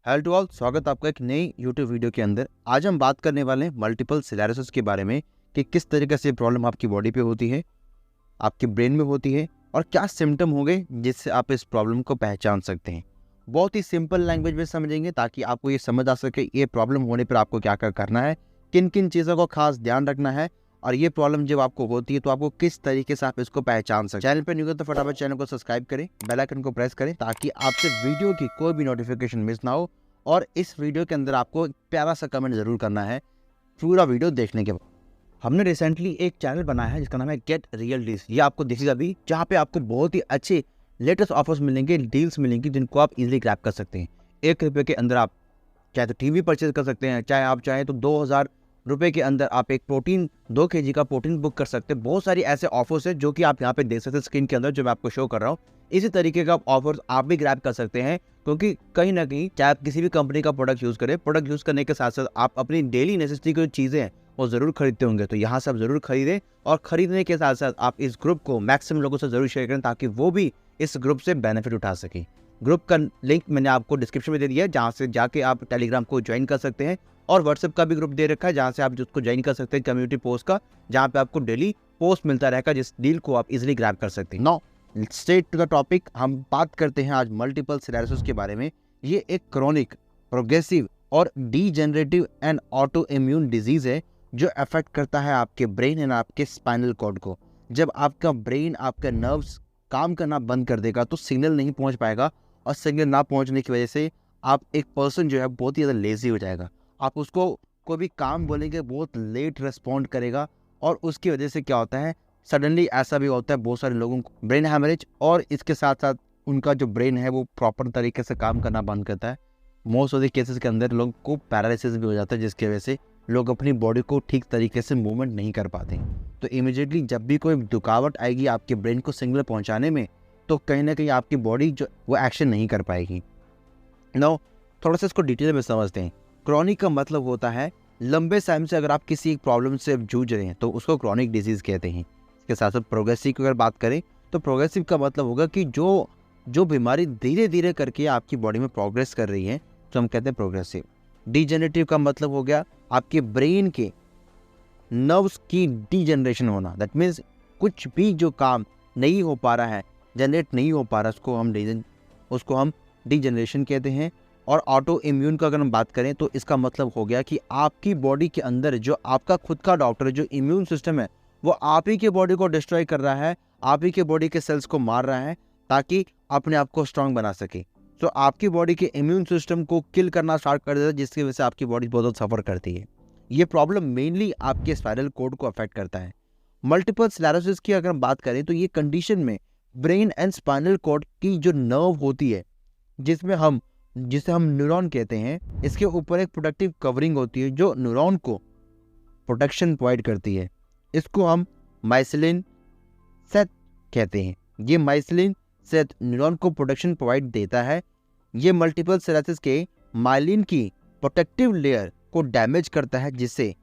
Hello to all, स्वागत है आपका एक नई यूट्यूब वीडियो के अंदर। आज हम बात करने वाले हैं मल्टीपल स्क्लेरोसिस के बारे में कि किस तरीके से प्रॉब्लम आपकी बॉडी पे होती है, आपके ब्रेन में होती है और क्या सिम्टम होंगे जिससे आप इस प्रॉब्लम को पहचान सकते हैं। बहुत ही सिंपल लैंग्वेज में समझेंगे ताकि आपको ये समझ आ सके ये प्रॉब्लम होने पर आपको क्या क्या करना है, किन किन चीज़ों को खास ध्यान रखना है और ये प्रॉब्लम जब आपको होती है तो आपको किस तरीके से आप इसको पहचान सकते हैं। चैनल पर न्यू हो तो फटाफट चैनल को सब्सक्राइब करें, बेल आइकन को प्रेस करें ताकि आपसे वीडियो की कोई भी नोटिफिकेशन मिस ना हो। और इस वीडियो के अंदर आपको एक प्यारा सा कमेंट जरूर करना है पूरा वीडियो देखने के बाद। हमने रिसेंटली एक चैनल बनाया है जिसका नाम है गेट रियल डील्स। ये आपको दिखेगा भी, जहाँ पे आपको बहुत ही अच्छे लेटेस्ट ऑफर्स मिलेंगे, डील्स मिलेंगी जिनको आप इजीली ग्रैब कर सकते हैं। 1 रुपये के अंदर आप चाहे तो टीवी परचेज कर सकते हैं, चाहे आप चाहें तो 2000 रुपये के अंदर आप एक 2 kg का प्रोटीन बुक कर सकते हैं। बहुत सारी ऐसे ऑफर्स है जो कि आप यहाँ पे देख सकते हैं स्क्रीन के अंदर, जो मैं आपको शो कर रहा हूँ। इसी तरीके का ऑफर्स आप भी ग्रैब कर सकते हैं, क्योंकि कहीं ना कहीं चाहे आप किसी भी कंपनी का प्रोडक्ट यूज़ करें, प्रोडक्ट यूज़ करने के साथ साथ आप अपनी डेली नेसेसिटी की जो चीज़ें हैं वो ज़रूर खरीदते होंगे। तो यहाँ से आप ज़रूर खरीदें और ख़रीदने के साथ साथ आप इस ग्रुप को मैक्सिमम लोगों से ज़रूर शेयर करें ताकि वो भी इस ग्रुप से बेनिफिट उठा सकें। ग्रुप का लिंक मैंने आपको डिस्क्रिप्शन में दे दिया है, जहाँ से जाके आप टेलीग्राम को ज्वाइन कर सकते हैं, और व्हाट्सएप का भी ग्रुप दे रखा है जहाँ से आप उसको ज्वाइन कर सकते हैं, कम्युनिटी पोस्ट का, जहाँ पे आपको डेली पोस्ट मिलता रहेगा जिस डील को आप इजीली ग्रैब कर सकते हैं। Now straight to the topic, हम बात करते हैं आज मल्टीपल स्क्लेरोसिस के बारे में। ये एक क्रॉनिक, प्रोग्रेसिव और degenerative and auto immune disease है जो अफेक्ट करता है आपके ब्रेन एंड आपके स्पाइनल कॉर्ड को। जब आपका ब्रेन, आपका नर्व्स काम करना बंद कर देगा तो सिग्नल नहीं पहुंच पाएगा, और सिग्नल ना पहुंचने की वजह से आप एक पर्सन जो है बहुत ही ज़्यादा लेजी हो जाएगा। आप उसको कोई भी काम बोलेंगे बहुत लेट रिस्पॉन्ड करेगा, और उसकी वजह से क्या होता है, सडनली ऐसा भी होता है बहुत सारे लोगों को ब्रेन हैमरेज, और इसके साथ साथ उनका जो ब्रेन है वो प्रॉपर तरीके से काम करना बंद करता है। मोस्ट ऑफ द केसेस के अंदर लोगों को पैरालिसिस भी हो जाता है, जिसकी वजह से लोग अपनी बॉडी को ठीक तरीके से मूवमेंट नहीं कर पाते। तो इमीडिएटली जब भी कोई रुकावट आएगी आपके ब्रेन को सिग्नल पहुँचाने में, तो कहीं ना कहीं आपकी बॉडी जो वो एक्शन नहीं कर पाएगी। नाउ थोड़ा सा इसको डिटेल में समझते हैं। क्रॉनिक का मतलब होता है लंबे टाइम से अगर आप किसी एक प्रॉब्लम से जूझ रहे हैं तो उसको क्रॉनिक डिजीज़ कहते हैं। इसके साथ साथ प्रोग्रेसिव की अगर बात करें तो प्रोग्रेसिव का मतलब होगा कि जो बीमारी धीरे धीरे करके आपकी बॉडी में प्रोग्रेस कर रही है तो हम कहते हैं प्रोग्रेसिव। डीजेनरेटिव का मतलब हो गया आपके ब्रेन के नर्व्स की डीजनरेशन होना। दैट मीन्स कुछ भी जो काम नहीं हो पा रहा है, जनरेट नहीं हो पा रहा, उसको हम डीजनरेशन कहते हैं। और ऑटो इम्यून का अगर हम बात करें तो इसका मतलब हो गया कि आपकी बॉडी के अंदर जो आपका खुद का डॉक्टर है, जो इम्यून सिस्टम है, वो आप ही के बॉडी को डिस्ट्रॉय कर रहा है, आप ही के बॉडी के सेल्स को मार रहा है ताकि अपने आप को स्ट्रांग बना सके। तो आपकी बॉडी के इम्यून सिस्टम को किल करना स्टार्ट कर देता है, जिसकी वजह से आपकी बॉडी बहुत सफ़र करती है। ये प्रॉब्लम मेनली आपके स्पाइनल कॉर्ड को अफेक्ट करता है। मल्टीपल स्क्लेरोसिस की अगर हम बात करें तो ये कंडीशन में ब्रेन एंड स्पाइनल कॉर्ड की जो नर्व होती है, जिसे हम न्यूरॉन कहते हैं, इसके ऊपर एक प्रोटेक्टिव कवरिंग होती है जो न्यूरॉन को प्रोटेक्शन प्रोवाइड करती है। इसको हम माइसिलिन सेट कहते हैं। ये माइसिलिन सेट न्यूरॉन को प्रोटेक्शन प्रोवाइड देता है। ये मल्टीपल स्क्लेरोसिस के माइलिन की प्रोटेक्टिव लेयर को डैमेज करता है, जिससे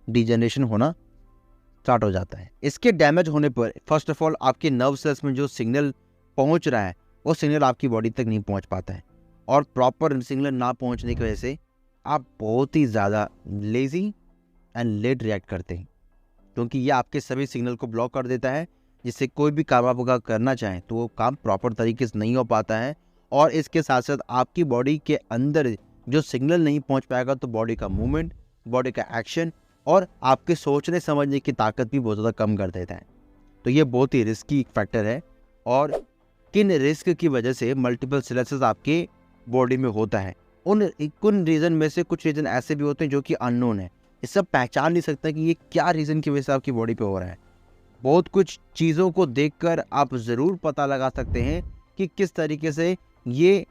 डिजेनरेशन होना स्टार्ट हो जाता है। इसके डैमेज होने पर फर्स्ट ऑफ ऑल आपके नर्व सेल्स में जो सिग्नल पहुंच रहा है वो सिग्नल आपकी बॉडी तक नहीं पहुंच पाता है, और प्रॉपर सिग्नल ना पहुंचने की वजह से आप बहुत ही ज़्यादा लेज़ी एंड लेट रिएक्ट करते हैं, क्योंकि ये आपके सभी सिग्नल को ब्लॉक कर देता है, जिससे कोई भी काम आप अगर करना चाहें तो वो काम प्रॉपर तरीके से नहीं हो पाता है। और इसके साथ साथ आपकी बॉडी के अंदर जो सिग्नल नहीं पहुंच पाएगा तो बॉडी का मूवमेंट, बॉडी का एक्शन और आपके सोचने समझने की ताकत भी बहुत ज़्यादा कम कर देता है। तो ये बहुत ही रिस्की फैक्टर है। और किन रिस्क की वजह से मल्टीपल स्क्लेरोसिस आपके बॉडी में होता है, उन रीज़न में से कुछ रीज़न ऐसे भी होते हैं जो कि अननोन है। ये सब पहचान नहीं सकता कि ये क्या रीज़न की वजह से आपकी बॉडी पे हो रहा है। बहुत कुछ चीज़ों को देखकर आप ज़रूर पता लगा सकते हैं कि किस तरीके से ये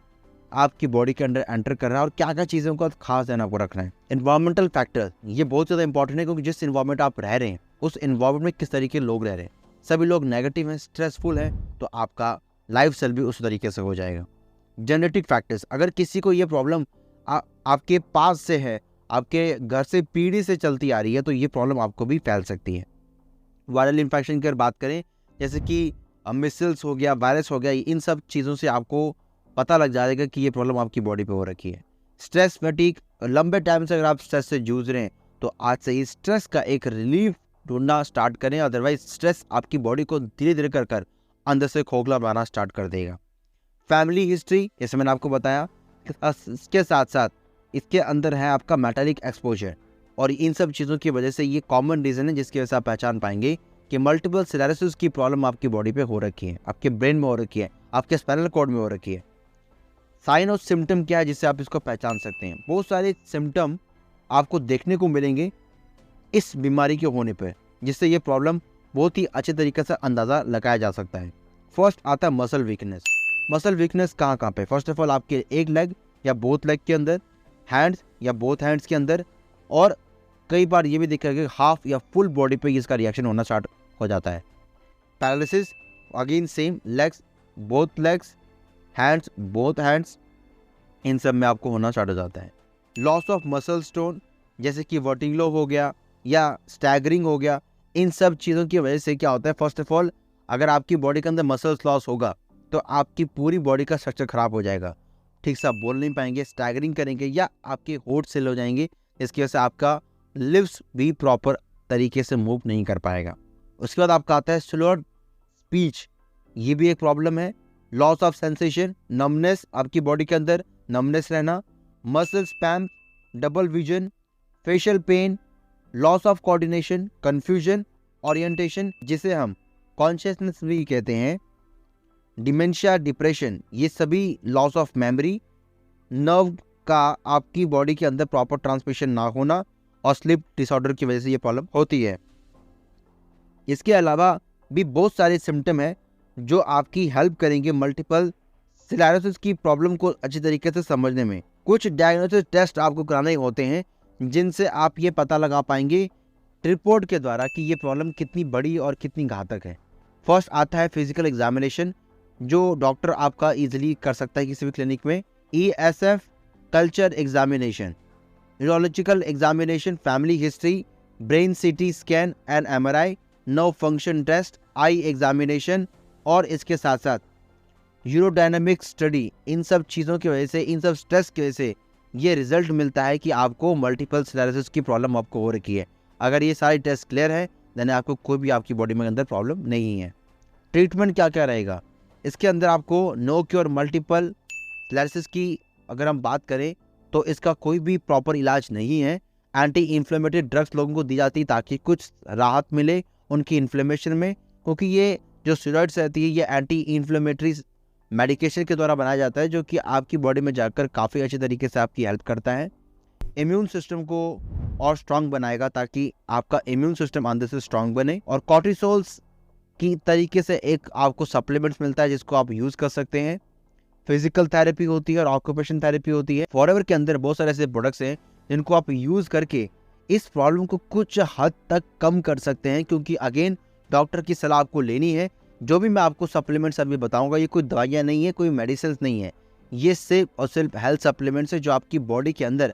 आपकी बॉडी के अंदर एंटर कर रहा है और क्या क्या चीज़ों का खास ध्यान आपको रखना है। इन्वायरमेंटल फैक्टर ये बहुत ज़्यादा इंपॉर्टेंट है, क्योंकि जिस इन्वायरमेंट आप रह रहे हैं उस इन्वायरमेंट में किस तरीके के लोग रह रहे हैं। सभी लोग नेगेटिव हैं, स्ट्रेसफुल है, तो आपका लाइफ स्टाइल भी उस तरीके से हो जाएगा। जेनेटिक फैक्टर्स, अगर किसी को ये प्रॉब्लम आपके पास से है, आपके घर से पीढ़ी से चलती आ रही है, तो ये प्रॉब्लम आपको भी फैल सकती है। वायरल इन्फेक्शन की अगर बात करें, जैसे कि मिसल्स हो गया, वायरस हो गया, इन सब चीज़ों से आपको पता लग जाएगा कि ये प्रॉब्लम आपकी बॉडी पे हो रखी है। स्ट्रेस फटीग, लंबे टाइम से अगर आप स्ट्रेस से जूझ रहे हैं तो आज से ही स्ट्रेस का एक रिलीफ ढूंढना स्टार्ट करें, अदरवाइज स्ट्रेस आपकी बॉडी को धीरे धीरे कर अंदर से खोखला बनाना स्टार्ट कर देगा। फैमिली हिस्ट्री, जैसे मैंने आपको बताया, इसके साथ साथ इसके अंदर है आपका मेटालिक एक्सपोजर, और इन सब चीज़ों की वजह से ये कॉमन रीज़न है जिसकी वजह से आप पहचान पाएंगे कि मल्टीपल स्क्लेरोसिस की प्रॉब्लम आपकी बॉडी पे हो रखी है, आपके ब्रेन में हो रखी है, आपके स्पाइनल कॉर्ड में हो रखी है। साइन और सिम्टम क्या है जिससे आप इसको पहचान सकते हैं? बहुत सारे सिम्टम आपको देखने को मिलेंगे इस बीमारी के होने पर, जिससे ये प्रॉब्लम बहुत ही अच्छे तरीके से अंदाज़ा लगाया जा सकता है। फर्स्ट आता है मसल वीकनेस। मसल वीकनेस कहाँ कहाँ पे? फर्स्ट ऑफ ऑल आपके एक लेग या बोथ लेग के अंदर, हैंड्स या बोथ हैंड्स के अंदर, और कई बार ये भी देखा गया कि हाफ या फुल बॉडी पे इसका रिएक्शन होना स्टार्ट हो जाता है। Paralysis, again same, legs, both legs, hands, both hands, इन सब में आपको होना स्टार्ट हो जाता है। लॉस ऑफ मसल टोन, जैसे कि वर्टिगो हो गया या स्टैगरिंग हो गया, इन सब चीज़ों की वजह से क्या होता है? फर्स्ट ऑफ ऑल अगर आपकी बॉडी के अंदर मसल्स लॉस होगा तो आपकी पूरी बॉडी का स्ट्रक्चर खराब हो जाएगा, ठीक से आप बोल नहीं पाएंगे, स्टैगरिंग करेंगे, या आपके होठ सेल हो जाएंगे, इसकी वजह से आपका लिप्स भी प्रॉपर तरीके से मूव नहीं कर पाएगा। उसके बाद आपका आता है स्लोअर स्पीच, ये भी एक प्रॉब्लम है। लॉस ऑफ सेंसेशन, नमनेस, आपकी बॉडी के अंदर नमनेस रहना, muscle spam, double vision, facial pen, loss of coordination, confusion, orientation, जिसे हम कॉन्शियसनेस भी कहते हैं, डिमेंशिया, डिप्रेशन, ये सभी लॉस ऑफ मेमोरी, नर्व का आपकी बॉडी के अंदर प्रॉपर ट्रांसमिशन ना होना, और स्लीप डिसऑर्डर की वजह से ये प्रॉब्लम होती है। इसके अलावा भी बहुत सारे सिम्टम हैं जो आपकी हेल्प करेंगे मल्टीपल स्क्लेरोसिस की प्रॉब्लम को अच्छी तरीके से समझने में। कुछ डायग्नोसिस टेस्ट आपको कराने होते हैं जिनसे आप ये पता लगा पाएंगे रिपोर्ट के द्वारा कि ये प्रॉब्लम कितनी बड़ी और कितनी घातक है। फर्स्ट आता है फिजिकल एग्जामिनेशन, जो डॉक्टर आपका इजीली कर सकता है किसी भी क्लिनिक में। ESF culture examination, neurological examination, family history, brain CT scan and MRI, nerve function test, eye examination, और इसके साथ साथ यूरोडायनामिक स्टडी। इन सब चीज़ों की वजह से, इन सब स्ट्रेस की वजह से ये रिजल्ट मिलता है कि आपको मल्टीपल स्क्लेरोसिस की प्रॉब्लम आपको हो रखी है। अगर ये सारे टेस्ट क्लियर है देन आपको कोई भी आपकी बॉडी में अंदर प्रॉब्लम नहीं है। ट्रीटमेंट क्या क्या रहेगा इसके अंदर? आपको नो क्योर मल्टीपल स्क्लेरोसिस की अगर हम बात करें तो इसका कोई भी प्रॉपर इलाज नहीं है। एंटी इन्फ्लेमेटरी ड्रग्स लोगों को दी जाती है ताकि कुछ राहत मिले उनकी इन्फ्लेमेशन में, क्योंकि ये जो स्टेरॉइड्स रहती है ये एंटी इन्फ्लेमेटरी मेडिकेशन के द्वारा बनाया जाता है, जो कि आपकी बॉडी में जाकर काफ़ी अच्छे तरीके से आपकी हेल्प करता है। इम्यून सिस्टम को और स्ट्रांग बनाएगा ताकि आपका इम्यून सिस्टम अंदर से स्ट्रांग बने। और कॉर्टिसोल्स की तरीके से एक आपको सप्लीमेंट्स मिलता है जिसको आप यूज़ कर सकते हैं। फिजिकल थेरेपी होती है और ऑक्यूपेशन थेरेपी होती है। फॉरएवर के अंदर बहुत सारे ऐसे प्रोडक्ट्स हैं जिनको आप यूज़ करके इस प्रॉब्लम को कुछ हद तक कम कर सकते हैं, क्योंकि अगेन डॉक्टर की सलाह आपको लेनी है। जो भी मैं आपको सप्लीमेंट्स अभी बताऊंगा ये कोई दवाइयाँ नहीं है, कोई मेडिसिन नहीं है, ये सिर्फ और सिर्फ हेल्थ सप्लीमेंट्स है जो आपकी बॉडी के अंदर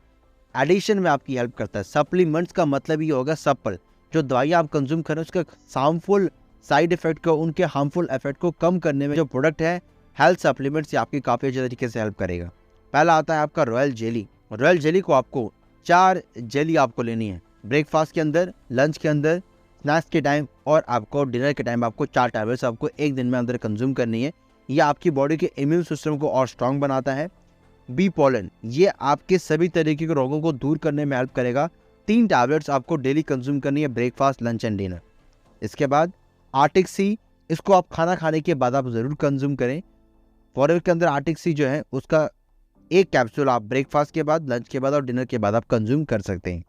एडिशन में आपकी हेल्प करता है। सप्लीमेंट्स का मतलब ये होगा सप्पल, जो दवाइयाँ आप कंज्यूम करें उसके हार्मफुल साइड इफेक्ट को, उनके हार्मफुल इफेक्ट को कम करने में जो प्रोडक्ट है हेल्थ सप्लीमेंट्स, ये आपकी काफ़ी अच्छे तरीके से हेल्प करेगा। पहला आता है आपका रॉयल जेली। रॉयल जेली को आपको 4 जेली आपको लेनी है ब्रेकफास्ट के अंदर, लंच के अंदर, स्नैक्स के टाइम और आपको डिनर के टाइम। आपको 4 टैबलेट्स आपको एक दिन में अंदर कंज्यूम करनी है। ये आपकी बॉडी के इम्यून सिस्टम को और स्ट्रांग बनाता है। बी पॉलन, ये आपके सभी तरीके के रोगों को दूर करने में हेल्प करेगा। 3 टैबलेट्स आपको डेली कंज्यूम करनी है ब्रेकफास्ट, लंच एंड डिनर। इसके बाद आर्टिक सी, इसको आप खाना खाने के बाद आप ज़रूर कंज्यूम करें। फॉरएवर के अंदर आर्टिक सी जो है उसका 1 कैप्सूल आप ब्रेकफास्ट के बाद, लंच के बाद और डिनर के बाद आप कंज्यूम कर सकते हैं।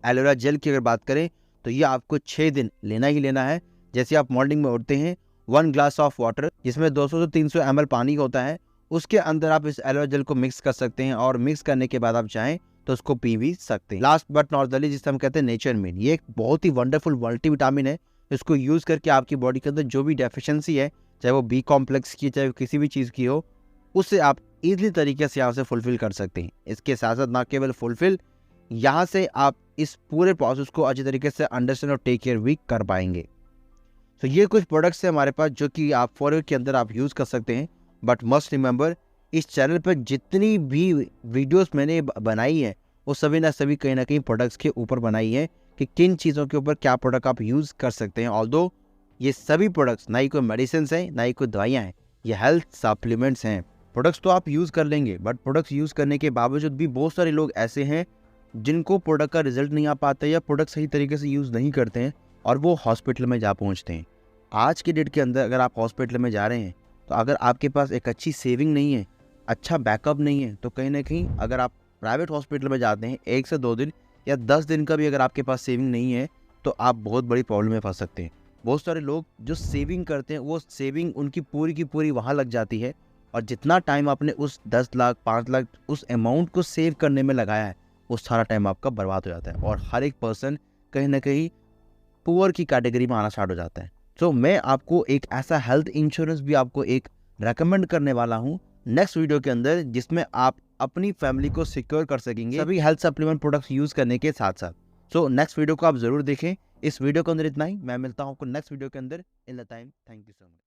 एलोवेरा जेल की अगर बात करें तो ये आपको 6 दिन लेना ही लेना है। जैसे आप मॉर्निंग में उठते हैं 1 ग्लास ऑफ वाटर जिसमें 200 से 300 ml पानी होता है, उसके अंदर आप इस एलोवेरा जेल को मिक्स कर सकते हैं और मिक्स करने के बाद आप चाहें तो उसको पी भी सकते हैं। Last but not the least, जिसे हम कहते हैं नेचर मीट, ये एक बहुत ही वंडरफुल मल्टीविटामिन है। इसको यूज़ करके आपकी बॉडी के अंदर जो भी डेफिशिएंसी है, चाहे वो बी कॉम्प्लेक्स की, चाहे वो किसी भी चीज़ की हो, उससे आप ईजिली तरीके से यहाँ से फुलफिल कर सकते हैं। इसके साथ साथ ना केवल फुलफिल, यहाँ से आप इस पूरे प्रोसेस को अच्छी तरीके से अंडरस्टैंड और टेक केयर भी कर पाएंगे। तो ये कुछ प्रोडक्ट्स हैं हमारे पास जो कि आप फॉरएवर के अंदर आप यूज़ कर सकते हैं। बट मस्ट रिमेंबर इस चैनल पर जितनी भी वीडियोस मैंने बनाई है वो सभी ना सभी कहीं ना कहीं प्रोडक्ट्स के ऊपर बनाई है कि किन चीज़ों के ऊपर क्या प्रोडक्ट आप यूज़ कर सकते हैं। ऑल्दो ये सभी प्रोडक्ट्स ना ही कोई मेडिसिन हैं ना ही कोई दवाइयाँ हैं, ये हेल्थ सप्लीमेंट्स हैं। प्रोडक्ट्स तो आप यूज़ कर लेंगे, बट प्रोडक्ट्स यूज़ करने के बावजूद भी बहुत सारे लोग ऐसे हैं जिनको प्रोडक्ट का रिजल्ट नहीं आ पाता या प्रोडक्ट सही तरीके से यूज़ नहीं करते हैं और वो हॉस्पिटल में जा पहुँचते हैं। आज की डेट के अंदर अगर आप हॉस्पिटल में जा रहे हैं तो अगर आपके पास एक अच्छी सेविंग नहीं है, अच्छा बैकअप नहीं है, तो कहीं ना कहीं अगर आप प्राइवेट हॉस्पिटल में जाते हैं 1 से 2 दिन या 10 दिन का भी अगर आपके पास सेविंग नहीं है तो आप बहुत बड़ी प्रॉब्लम में फंस सकते हैं। बहुत सारे लोग जो सेविंग करते हैं वो सेविंग उनकी पूरी की पूरी वहाँ लग जाती है और जितना टाइम आपने उस 10 लाख 5 लाख उस अमाउंट को सेव करने में लगाया है वो सारा टाइम आपका बर्बाद हो जाता है और हर एक पर्सन कहीं ना कहीं पुअर की कैटेगरी में आना स्टार्ट हो जाता है। तो मैं आपको एक ऐसा हेल्थ इंश्योरेंस भी आपको एक रेकमेंड करने वाला हूँ नेक्स्ट वीडियो के अंदर, जिसमें आप अपनी फैमिली को सिक्योर कर सकेंगे सभी हेल्थ सप्लीमेंट प्रोडक्ट्स यूज करने के साथ साथ। सो नेक्स्ट वीडियो को आप जरूर देखें। इस वीडियो के अंदर इतना ही, मैं मिलता हूँ आपको नेक्स्ट वीडियो के अंदर। In the time, thank you so much.